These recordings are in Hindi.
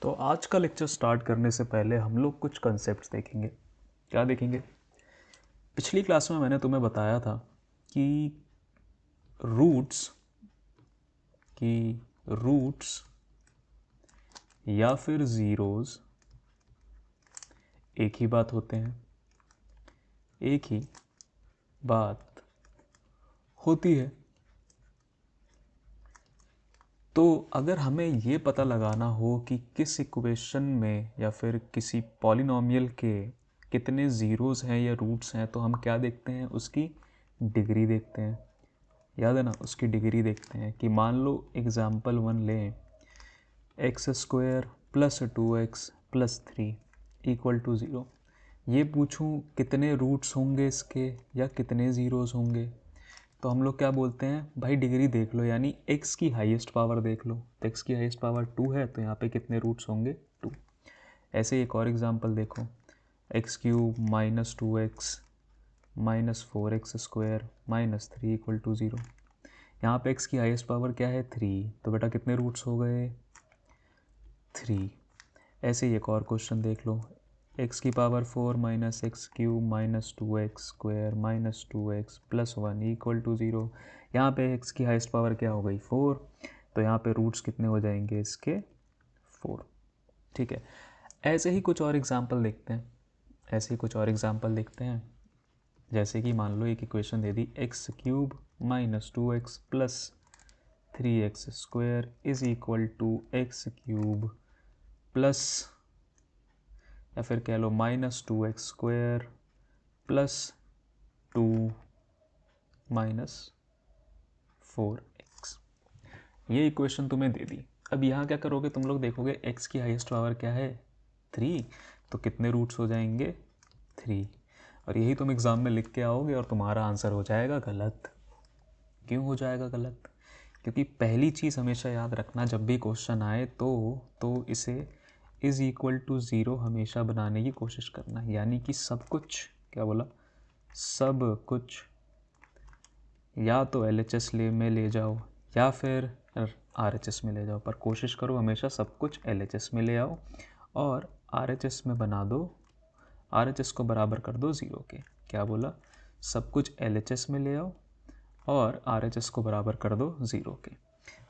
तो आज का लेक्चर स्टार्ट करने से पहले हम लोग कुछ कंसेप्ट देखेंगे। क्या देखेंगे? पिछली क्लास में मैंने तुम्हें बताया था कि रूट्स या फिर ज़ीरोज़ एक ही बात होते हैं, एक ही बात होती है। तो अगर हमें ये पता लगाना हो कि किस इक्वेशन में या फिर किसी पॉलिनॉमियल के कितने ज़ीरोज़ हैं या रूट्स हैं, तो हम क्या देखते हैं? उसकी डिग्री देखते हैं। याद है ना, उसकी डिग्री देखते हैं कि मान लो एग्जाम्पल 1 लें, X square plus 2x plus 3 equal to 0। ये पूछूं कितने रूट्स होंगे इसके या कितने ज़ीरोज़ होंगे, तो हम लोग क्या बोलते हैं? भाई डिग्री देख लो, यानी x की हाईएस्ट पावर देख लो। तो x की हाईएस्ट पावर 2 है, तो यहाँ पे कितने रूट्स होंगे? 2। ऐसे एक और एग्जांपल देखो, X cube minus 2x minus 4x square minus 3 equal to 0। यहाँ पे x की हाईएस्ट पावर क्या है? 3। तो बेटा कितने रूट्स हो गए? 3। ऐसे ही एक और क्वेश्चन देख लो, x की power 4 minus X cube minus 2x square minus 2x plus 1 equal to 0। यहाँ पे x की हाईएस्ट पावर क्या हो गई? 4। तो यहाँ पे रूट्स कितने हो जाएंगे इसके? 4। ठीक है। ऐसे ही कुछ और एग्जाम्पल देखते हैं। जैसे कि मान लो एक इक्वेशन दे दी, x cube minus 2x plus 3x square is equal to x cube plus, या फिर कह लो minus 2x square plus 2 minus 4x। ये इक्वेशन तुम्हें दे दी। अब यहाँ क्या करोगे तुम लोग? देखोगे x की हाईएस्ट पावर क्या है? 3। तो कितने रूट्स हो जाएंगे? 3। और यही तुम एग्ज़ाम में लिख के आओगे और तुम्हारा आंसर हो जाएगा गलत। क्यों हो जाएगा गलत? क्योंकि पहली चीज़ हमेशा याद रखना, जब भी क्वेश्चन आए तो इसे इज़ इक्वल टू 0 हमेशा बनाने की कोशिश करना। यानी कि सब कुछ, क्या बोला? सब कुछ या तो LHS में ले जाओ या फिर RHS में ले जाओ, पर कोशिश करो हमेशा सब कुछ LHS में ले आओ और RHS में बना दो, RHS को बराबर कर दो 0 के। क्या बोला? सब कुछ LHS में ले आओ और RHS को बराबर कर दो 0 के।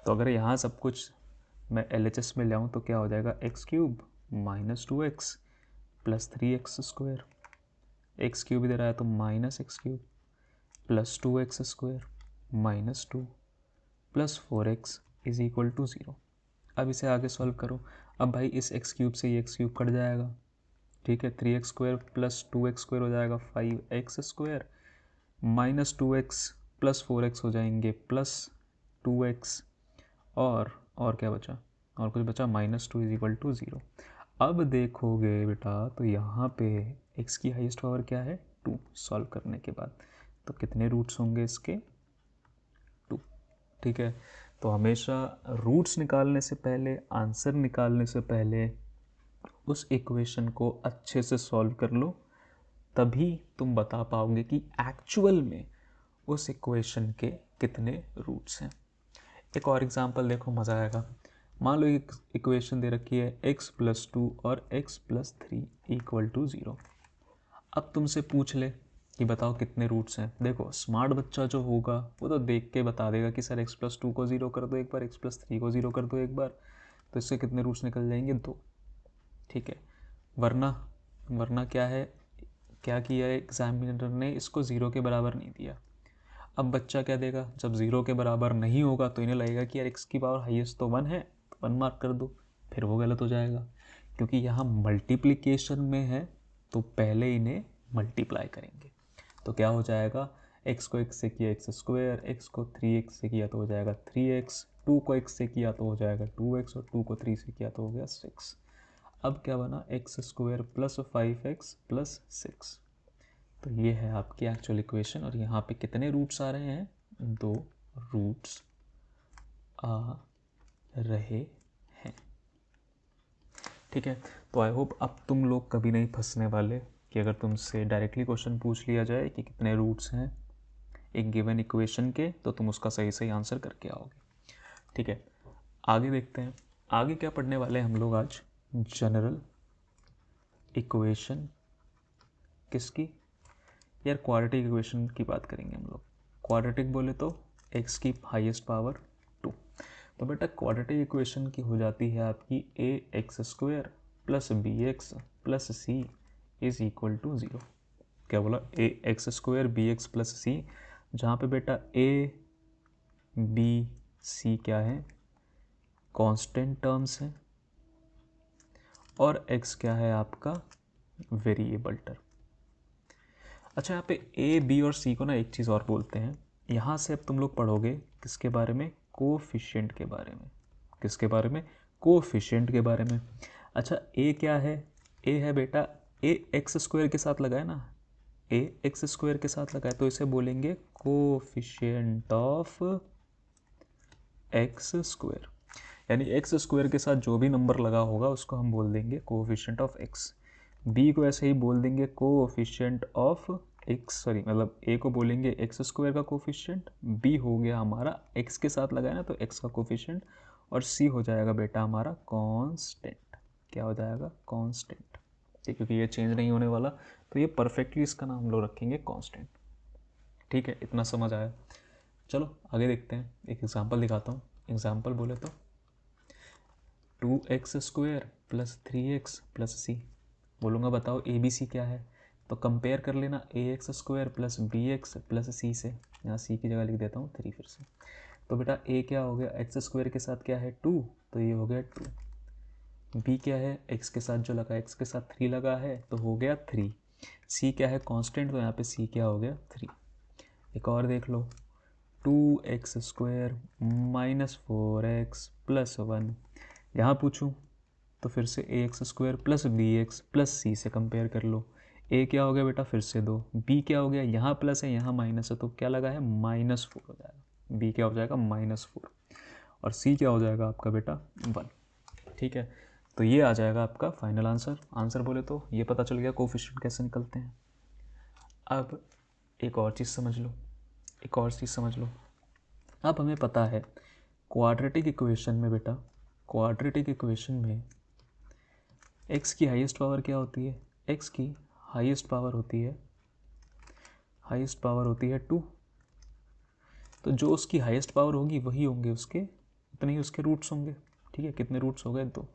तो अगर यहाँ सब कुछ मैं LHS में ले आऊँ तो क्या हो जाएगा? X cube minus 2x plus 3x square, X cube इधर आया तो minus X cube plus 2x square minus 2 plus 4x is equal to 0। अब इसे आगे सॉल्व करो। अब भाई इस एक्स क्यूब से ये एक्स क्यूब कट जाएगा, ठीक है। 3x square plus 2x square हो जाएगा 5x square minus 2x plus 4x हो जाएंगे प्लस 2x, और क्या बचा? और कुछ बचा? Minus 2 is equal to 0। अब देखोगे बेटा तो यहाँ पे x की हाईएस्ट पावर क्या है? 2। सॉल्व करने के बाद तो कितने रूट्स होंगे इसके? 2। ठीक है। तो हमेशा रूट्स निकालने से पहले, आंसर निकालने से पहले उस इक्वेशन को अच्छे से सॉल्व कर लो, तभी तुम बता पाओगे कि एक्चुअल में उस इक्वेशन के कितने रूट्स हैं। एक और एग्जांपल देखो, मज़ा आएगा। मान लो एक इक्वेशन दे रखी है x प्लस 2 और x प्लस 3 इक्वल टू 0। अब तुमसे पूछ ले कि बताओ कितने रूट्स हैं। देखो स्मार्ट बच्चा जो होगा वो तो देख के बता देगा कि सर x प्लस 2 को 0 कर दो एक बार, x प्लस 3 को 0 कर दो एक बार, तो इससे कितने रूट्स निकल जाएंगे? 2। ठीक है। वरना क्या है, क्या किया है एग्जामिनर ने? इसको 0 के बराबर नहीं दिया। अब बच्चा क्या देगा? जब 0 के बराबर नहीं होगा तो इन्हें लगेगा कि यार x की पावर हाईएस्ट तो 1 है, तो 1 मार्क कर दो। फिर वो गलत हो जाएगा, क्योंकि यहाँ मल्टीप्लिकेशन में है तो पहले इन्हें मल्टीप्लाई करेंगे। तो क्या हो जाएगा? x को x से किया x स्क्वायर, x को 3x से किया तो हो जाएगा 3x, 2 को x से किया तो हो जाएगा 2x, और 2 को 3 से किया तो हो गया 6। अब क्या बना? x square plus 5x plus 6। तो ये है आपकी एक्चुअल इक्वेशन, और यहाँ पे कितने रूट्स आ रहे हैं? 2 रूट्स आ रहे हैं। ठीक है। तो आई होप अब तुम लोग कभी नहीं फंसने वाले कि अगर तुमसे डायरेक्टली क्वेश्चन पूछ लिया जाए कि कितने रूट्स हैं एक गिवन इक्वेशन के, तो तुम उसका सही सही आंसर करके आओगे। ठीक है, आगे देखते हैं। आगे क्या पढ़ने वाले हैं हम लोग आज? जनरल इक्वेशन किसकी यार, क्वाड्रेटिक इक्वेशन की बात करेंगे हम लोग। क्वाड्रेटिक बोले तो x की हाईएस्ट पावर 2। तो बेटा क्वाड्रेटिक इक्वेशन की हो जाती है आपकी ax² plus bx plus c is equal to 0। क्या बोला? ax² bx प्लस c, जहाँ पे बेटा a b c क्या है? कांस्टेंट टर्म्स हैं और x क्या है आपका? Variable term. अच्छा, यहाँ पे ए बी और सी को ना एक चीज़ और बोलते हैं। यहाँ से अब तुम लोग पढ़ोगे किसके बारे में? कोफिशिएंट के बारे में। किसके बारे में? कोफिशिएंट के बारे में। अच्छा, ए क्या है? ए है बेटा, ए x² के साथ लगा है ना, ए x² के साथ लगा है, तो इसे बोलेंगे कोफिशिएंट ऑफ x²। यानी x² के साथ जो भी नंबर लगा होगा उसको हम बोल देंगे कोफिशिएंट ऑफ x। बी को ऐसे ही बोल देंगे कोफिशिएंट ऑफ x, सॉरी मतलब a को बोलेंगे x² का कोफिशिएंट, b हो गया हमारा x के साथ लगाया ना तो x का कोफिशिएंट, और c हो जाएगा बेटा हमारा कांस्टेंट। क्या हो जाएगा? कांस्टेंट। ठीक, क्योंकि ये चेंज नहीं होने वाला तो ये परफेक्टली इसका नाम हम लोग रखेंगे कांस्टेंट। ठीक है, इतना समझ आया? चलो आगे देखते हैं, एक एग्जांपल दिखाता हूँ। एग्जांपल बोले तो 2x² plus 3x plus c। बोलूँगा बताओ ए बी सी क्या है, तो कंपेयर कर लेना ax² plus bx plus c से। यहाँ c की जगह लिख देता हूँ 3 फिर से। तो बेटा a क्या हो गया? x² के साथ क्या है? 2, तो ये हो गया 2। b क्या है? x के साथ जो लगा, x के साथ 3 लगा है तो हो गया 3। c क्या है? कांस्टेंट, तो यहाँ पे c क्या हो गया? 3। एक और देख लो, 2x² माइनस 4x प्लस 1। यहाँ पूछूँ तो फिर से ax² plus bx plus c से कंपेयर कर लो। a क्या हो गया बेटा? फिर से 2। b क्या हो गया? यहाँ प्लस है यहाँ माइनस है तो क्या लगा है? -4 हो जाएगा। b क्या हो जाएगा? -4। और c क्या हो जाएगा आपका बेटा? 1। ठीक है, तो ये आ जाएगा आपका फाइनल आंसर। आंसर बोले तो ये पता चल गया कोफिशिएंट कैसे निकलते हैं। अब एक और चीज़ समझ लो, एक और चीज़ समझ लो। अब हमें पता है क्वाड्रेटिक इक्वेशन में बेटा, क्वाड्रेटिक इक्वेशन में x की हाईएस्ट पावर क्या होती है? x की हाईएस्ट पावर होती है 2। तो जो उसकी हाईएस्ट पावर होगी वही होंगे उसके, उतने ही उसके रूट्स होंगे। ठीक है, कितने रूट्स हो गए? 2।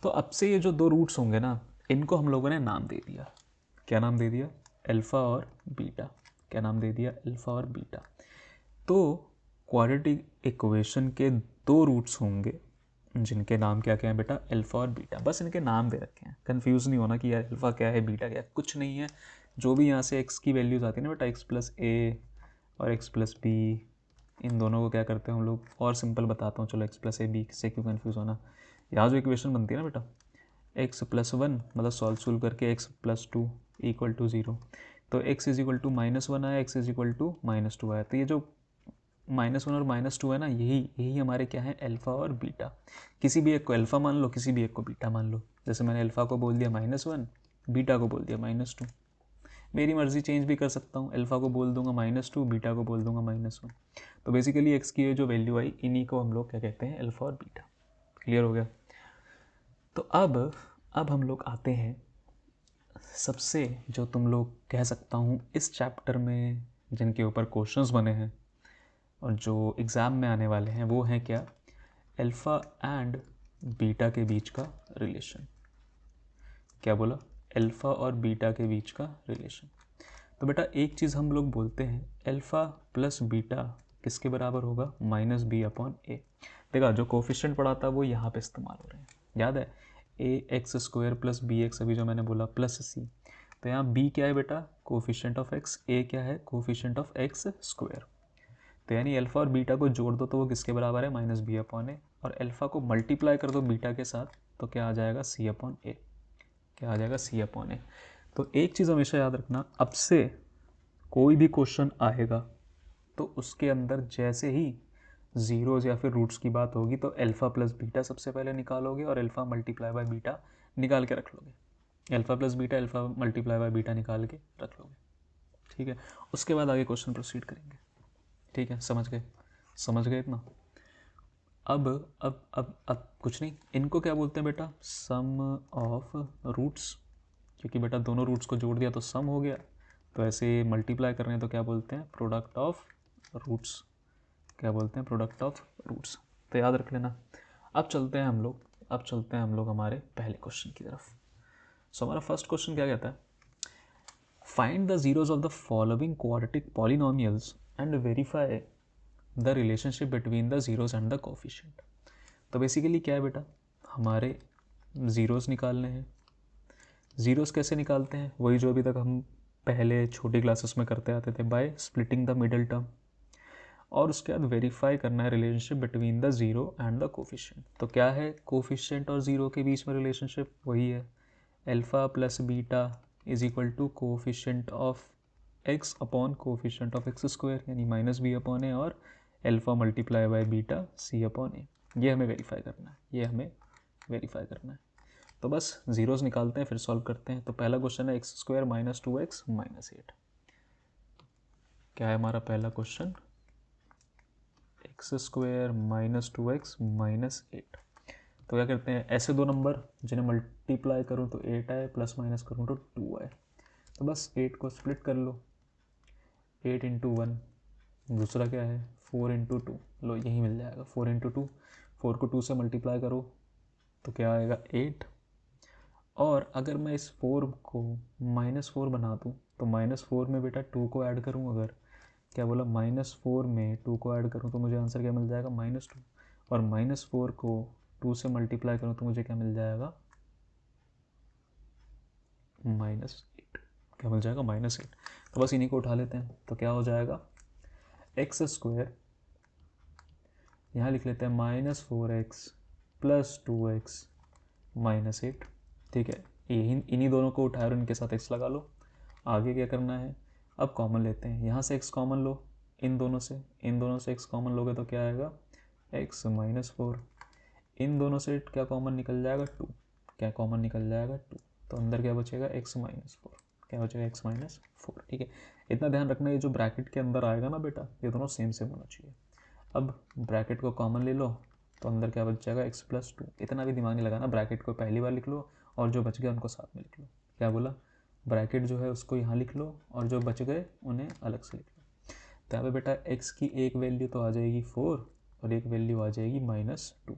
तो अब से ये जो 2 रूट्स होंगे ना, इनको हम लोगों ने नाम दे दिया। क्या नाम दे दिया? अल्फ़ा और बीटा। क्या नाम दे दिया? अल्फ़ा और बीटा। तो क्वाड्रेटिक इक्वेशन के 2 रूट्स होंगे जिनके नाम क्या क्या है बेटा? अल्फ़ा और बीटा। बस इनके नाम दे रखे हैं, कंफ्यूज नहीं होना कि यार अल्फ़ा क्या है बीटा क्या है, कुछ नहीं है। जो भी यहाँ से x की वैल्यूज़ आती है ना बेटा, x प्लस ए और x प्लस बी, इन दोनों को क्या करते हैं हम लोग, और सिंपल बताता हूँ चलो, x प्लस ए बी से क्यों कन्फ्यूज़ होना। यहाँ जो इक्वेशन बनती है ना बेटा, x प्लस 1 मतलब सॉल्व करके x प्लस 2 इक्वल टू 0, तो x इज इक्वल टू -1 आया, x इज इक्वल टू -2 आया। तो ये जो -1 और -2 है ना, यही हमारे क्या है? अल्फ़ा और बीटा। किसी भी एक को अल्फ़ा मान लो, किसी भी एक को बीटा मान लो। जैसे मैंने अल्फ़ा को बोल दिया -1, बीटा को बोल दिया -2। मेरी मर्ज़ी चेंज भी कर सकता हूँ, अल्फ़ा को बोल दूंगा -2, बीटा को बोल दूंगा -1। तो बेसिकली एक्स की ये जो वैल्यू आई, इन्हीं को हम लोग क्या कहते हैं? अल्फ़ा और बीटा। क्लियर हो गया? तो अब हम लोग आते हैं सबसे, जो तुम लोग कह सकता हूँ इस चैप्टर में जिनके ऊपर क्वेश्चंस बने हैं और जो एग्ज़ाम में आने वाले हैं, वो हैं क्या? अल्फ़ा एंड बीटा के बीच का रिलेशन। क्या बोला? अल्फ़ा और बीटा के बीच का रिलेशन। तो बेटा एक चीज़ हम लोग बोलते हैं, अल्फ़ा प्लस बीटा किसके बराबर होगा? -b/a। देखा, जो कोफिशिएंट पढ़ा था वो यहाँ पे इस्तेमाल हो रहे हैं, याद है? ax² प्लस bx, अभी जो मैंने बोला, प्लस c। तो यहाँ b क्या है बेटा? Coefficient of x। a क्या है? Coefficient of x²। तो यानी अल्फ़ा और बीटा को जोड़ दो तो वो किसके बराबर है? -b/a। और अल्फ़ा को मल्टीप्लाई कर दो बीटा के साथ तो क्या आ जाएगा? c/a। क्या आ जाएगा? c/a। तो एक चीज़ हमेशा याद रखना, अब से कोई भी क्वेश्चन आएगा तो उसके अंदर जैसे ही ज़ीरोज़ या फिर रूट्स की बात होगी तो अल्फ़ा प्लस बीटा सबसे पहले निकालोगे और अल्फ़ा मल्टीप्लाई बाय बीटा निकाल के रख लोगे। Alpha plus beta, alpha multiply by beta निकाल के रख लोगे। ठीक है, उसके बाद आगे क्वेश्चन प्रोसीड करेंगे। ठीक है, समझ गए? समझ गए इतना? अब कुछ नहीं, इनको क्या बोलते हैं बेटा, सम ऑफ रूट्स, क्योंकि बेटा दोनों रूट्स को जोड़ दिया तो सम हो गया, तो ऐसे मल्टीप्लाई कर रहे हैं तो क्या बोलते हैं, प्रोडक्ट ऑफ रूट्स, क्या बोलते हैं, प्रोडक्ट ऑफ रूट्स। तो याद रख लेना। अब चलते हैं हम लोग हमारे पहले क्वेश्चन की तरफ। सो हमारा फर्स्ट क्वेश्चन क्या कहता है, find the zeros of the following quadratic polynomials and verify the relationship between the zeros and the coefficient. तो बेसिकली क्या है बेटा, हमारे ज़ीरोज़ निकालने हैं। ज़ीरोज़ कैसे निकालते हैं, वही जो अभी तक हम पहले छोटी क्लासेस में करते आते थे, by splitting the middle term, और उसके बाद वेरीफाई करना है relationship between the zero and the coefficient. तो क्या है कोफिशिएंट और ज़ीरो के बीच में रिलेशनशिप, वही है alpha plus beta is equal to coefficient of x upon coefficient of x square, यानी माइनस बी अपॉन ए, और alpha multiply by beta C upon A. ये हमें वेरीफाई करना है, तो बस ज़ीरोज़ निकालते हैं फिर सॉल्व करते हैं। तो पहला क्वेश्चन है x square minus 2x minus 8। क्या है हमारा पहला question, x square minus 2x minus 8। तो क्या करते हैं, ऐसे दो नंबर जिन्हें मल्टीप्लाई करूँ तो 8 आए, प्लस माइनस करूँ तो 2 आए, तो बस 8 को स्प्लिट कर लो, 8 इंटू 1, दूसरा क्या है 4 इंटू 2, लो यही मिल जाएगा 4 इंटू 2, 4 को 2 से मल्टीप्लाई करो तो क्या आएगा 8। और अगर मैं इस 4 को -4 बना दूँ तो -4 में बेटा 2 को ऐड करूँ, अगर क्या बोला -4 में 2 को ऐड करूँ तो मुझे आंसर क्या मिल जाएगा -2, और -4 को 2 से मल्टीप्लाई करूँ तो मुझे क्या मिल जाएगा -8, क्या मिल जाएगा -8। तो बस इन्हीं को उठा लेते हैं, तो क्या हो जाएगा एक्स स्क्वायर, यहाँ लिख लेते हैं -4x प्लस 2x माइनस 8, ठीक है, यही इन्हीं दोनों को उठाया और इनके साथ x लगा लो। आगे क्या करना है, अब कॉमन लेते हैं, यहाँ से x कॉमन लो, इन दोनों से x कॉमन लोगे तो क्या आएगा x -4, इन दोनों से क्या कॉमन निकल जाएगा 2, क्या कॉमन निकल जाएगा 2, तो अंदर क्या बचेगा x -4, क्या बचेगा x -4, ठीक है। इतना ध्यान रखना, ये जो ब्रैकेट के अंदर आएगा ना बेटा, ये दोनों सेम होना चाहिए। अब ब्रैकेट को कॉमन ले लो तो अंदर क्या बच जाएगा x + 2, इतना भी दिमाग नहीं लगाना, ब्रैकेट को पहली बार लिख लो और जो बच गया उनको साथ में लिख लो। क्या बोला, ब्रैकेट जो है उसको यहाँ लिख लो और जो बच गए उन्हें अलग से लिख लो। तो यहाँ पे बेटा x की एक वैल्यू तो आ जाएगी 4 और एक वैल्यू आ जाएगी -2,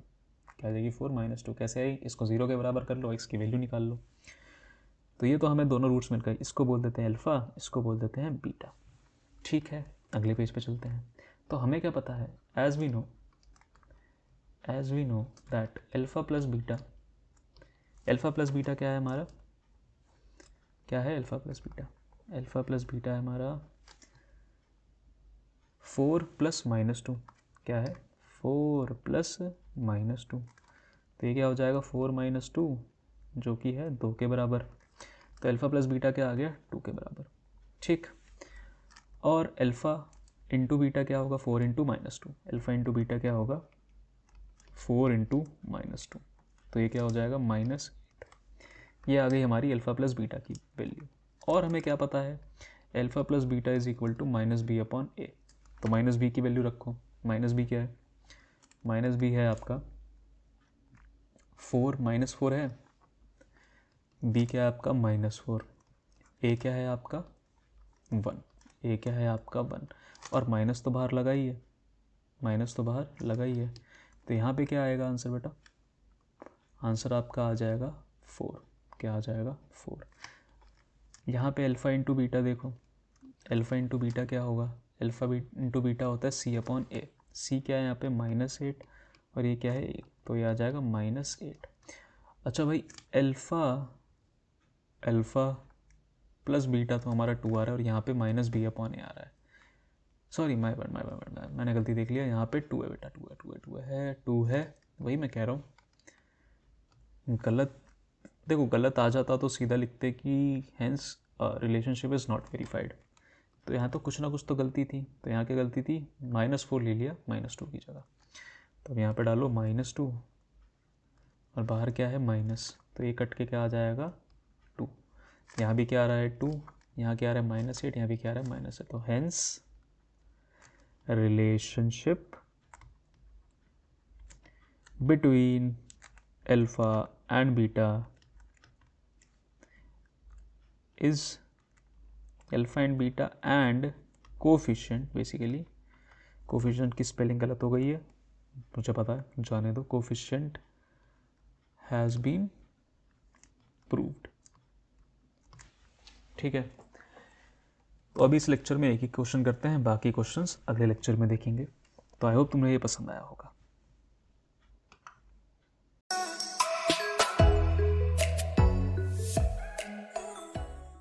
क्या आ जाएगी 4 -2, कैसे आई, इसको 0 के बराबर कर लो, x की वैल्यू निकाल लो। तो ये तो हमें दोनों रूट्स मिल गए, इसको बोल देते हैं अल्फ़ा, इसको बोल देते हैं बीटा, ठीक है। अगले पेज पे चलते हैं। तो हमें क्या पता है, as we know that alpha plus beta क्या है हमारा, क्या है अल्फ़ा प्लस बीटा है हमारा 4 + -2, क्या है 4 + -2, तो ये क्या हो जाएगा 4 - 2 जो कि है 2 के बराबर, तो अल्फ़ा प्लस बीटा क्या आ गया 2 के बराबर, ठीक। और अल्फ़ा इंटू बीटा क्या होगा 4 × -2, अल्फ़ा इंटू बीटा क्या होगा 4 × -2, तो ये क्या हो जाएगा -8, ये आ गई हमारी अल्फ़ा प्लस बीटा की वैल्यू। और हमें क्या पता है, alpha plus beta is equal to -b/a, तो -b की वैल्यू रखो, -b क्या है, -b है आपका 4, -4 है, b क्या है आपका -4, a क्या है आपका 1, और माइनस तो बाहर लगा ही है, तो यहाँ पे क्या आएगा आंसर बेटा, आंसर आपका आ जाएगा 4, क्या आ जाएगा 4। यहाँ पे अल्फ़ा इंटू बीटा देखो, अल्फ़ा इंटू बीटा क्या होगा, अल्फ़ा इंटू बीटा होता है c/a, c क्या है यहाँ पे -8 और ये क्या है 1, तो ये आ जाएगा -8। अच्छा भाई अल्फ़ा प्लस बीटा तो हमारा 2 आ रहा है और यहाँ पे -b/a आ रहा है, सॉरी माय बैड, मैंने गलती देख लिया, यहाँ पे 2 है बेटा, 2 है, वही मैं कह रहा हूँ, गलत आ जाता तो सीधा लिखते कि hence relationship is not verified, तो यहाँ तो कुछ ना कुछ तो गलती थी, तो यहाँ क्या गलती थी, -4 ले लिया -2 की जगह, तो अब यहाँ पे डालो -2 और बाहर क्या है माइनस, तो ये कट के क्या आ जाएगा 2, यहाँ भी क्या आ रहा है 2, यहाँ क्या आ रहा है -8, यहाँ भी क्या आ रहा है -8, तो hence relationship between alpha and beta is alpha and beta and coefficient, basically coefficient की स्पेलिंग गलत हो गई है, मुझे पता है, जाने दो, coefficient has been proved। ठीक है, तो अभी इस लेक्चर में एक ही क्वेश्चन करते हैं, बाकी क्वेश्चंस अगले लेक्चर में देखेंगे। तो आई होप तुम्हें ये पसंद आया होगा।